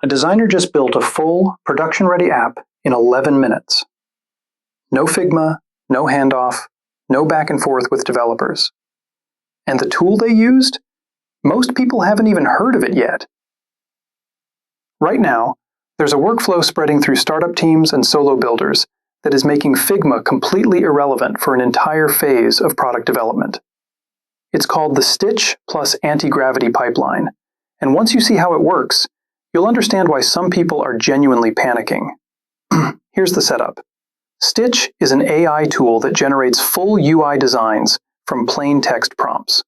A designer just built a full, production-ready app in 11 minutes. No Figma, no handoff, no back and forth with developers. And the tool they used? Most people haven't even heard of it yet. Right now, there's a workflow spreading through startup teams and solo builders that is making Figma completely irrelevant for an entire phase of product development. It's called the Stitch Anti-Gravity pipeline, and once you see how it works, you'll understand why some people are genuinely panicking. Here's the setup. Stitch is an AI tool that generates full UI designs from plain text prompts.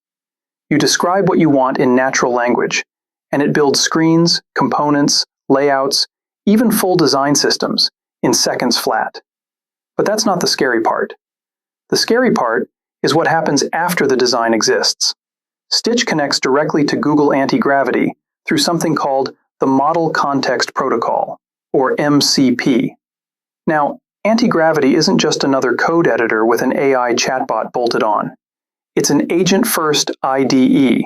You describe what you want in natural language, and it builds screens, components, layouts, even full design systems in seconds flat. But that's not the scary part. The scary part is what happens after the design exists. Stitch connects directly to Google Anti-Gravity through something called the Model Context Protocol, or MCP. Now, Anti-Gravity isn't just another code editor with an AI chatbot bolted on. It's an agent-first IDE.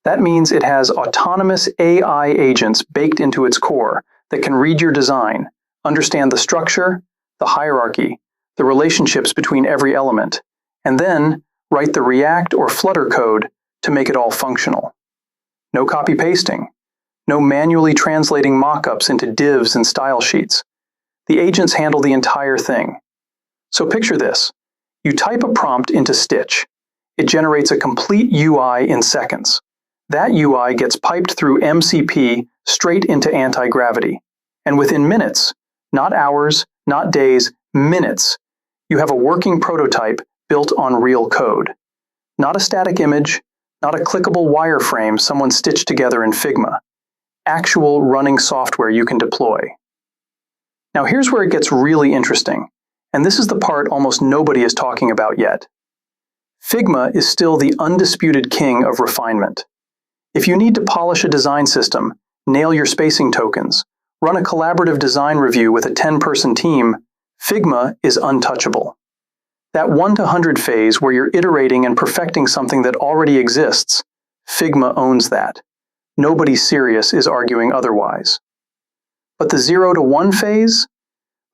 That means it has autonomous AI agents baked into its core that can read your design, understand the structure, the hierarchy, the relationships between every element, and then write the React or Flutter code to make it all functional. No copy-pasting. No manually translating mockups into divs and style sheets. The agents handle the entire thing. So picture this. You type a prompt into Stitch. It generates a complete UI in seconds. That UI gets piped through MCP straight into Anti-Gravity. And within minutes, not hours, not days, minutes, you have a working prototype built on real code. Not a static image, not a clickable wireframe someone stitched together in Figma. Actual running software you can deploy. Now here's where it gets really interesting, and this is the part almost nobody is talking about yet. Figma is still the undisputed king of refinement. If you need to polish a design system, nail your spacing tokens, run a collaborative design review with a 10-person team, Figma is untouchable. That 1 to 100 phase where you're iterating and perfecting something that already exists, Figma owns that. Nobody serious is arguing otherwise. But the 0 to 1 phase,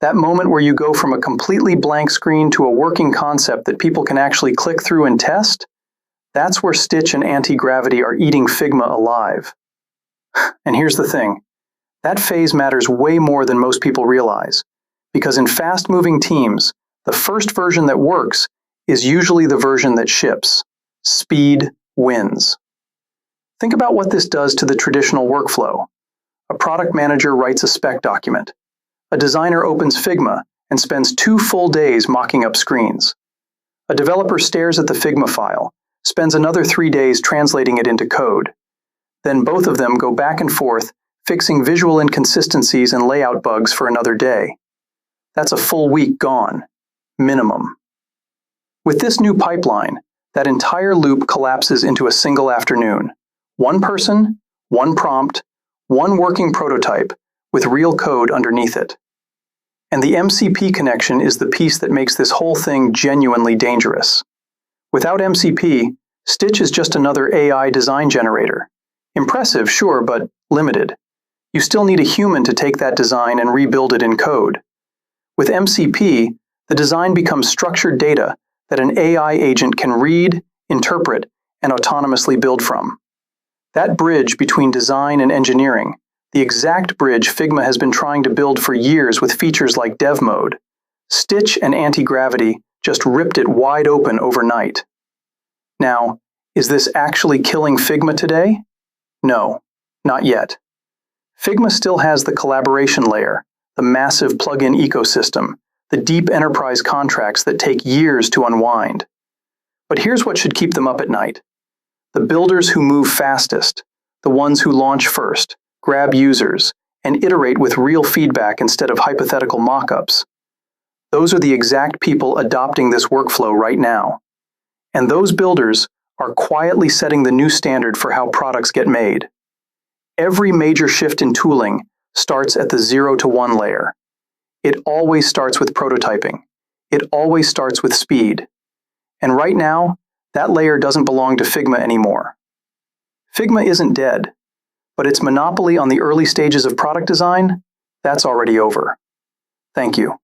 that moment where you go from a completely blank screen to a working concept that people can actually click through and test, that's where Stitch and Anti-Gravity are eating Figma alive. And here's the thing. That phase matters way more than most people realize, because in fast-moving teams, the first version that works is usually the version that ships. Speed wins. Think about what this does to the traditional workflow. A product manager writes a spec document. A designer opens Figma and spends 2 full days mocking up screens. A developer stares at the Figma file, spends another 3 days translating it into code. Then both of them go back and forth, fixing visual inconsistencies and layout bugs for another day. That's a full week gone, minimum. With this new pipeline, that entire loop collapses into a single afternoon. 1 person, 1 prompt, 1 working prototype with real code underneath it. And the MCP connection is the piece that makes this whole thing genuinely dangerous. Without MCP, Stitch is just another AI design generator. Impressive, sure, but limited. You still need a human to take that design and rebuild it in code. With MCP, the design becomes structured data that an AI agent can read, interpret, and autonomously build from. That bridge between design and engineering, the exact bridge Figma has been trying to build for years with features like Dev Mode, Stitch and Anti-Gravity just ripped it wide open overnight. Now, is this actually killing Figma today? No, not yet. Figma still has the collaboration layer, the massive plugin ecosystem, the deep enterprise contracts that take years to unwind. But here's what should keep them up at night. The builders who move fastest, the ones who launch first, grab users, and iterate with real feedback instead of hypothetical mockups. Those are the exact people adopting this workflow right now. And those builders are quietly setting the new standard for how products get made. Every major shift in tooling starts at the 0 to 1 layer. It always starts with prototyping. It always starts with speed. And right now, that layer doesn't belong to Figma anymore. Figma isn't dead. but its monopoly on the early stages of product design, that's already over. Thank you.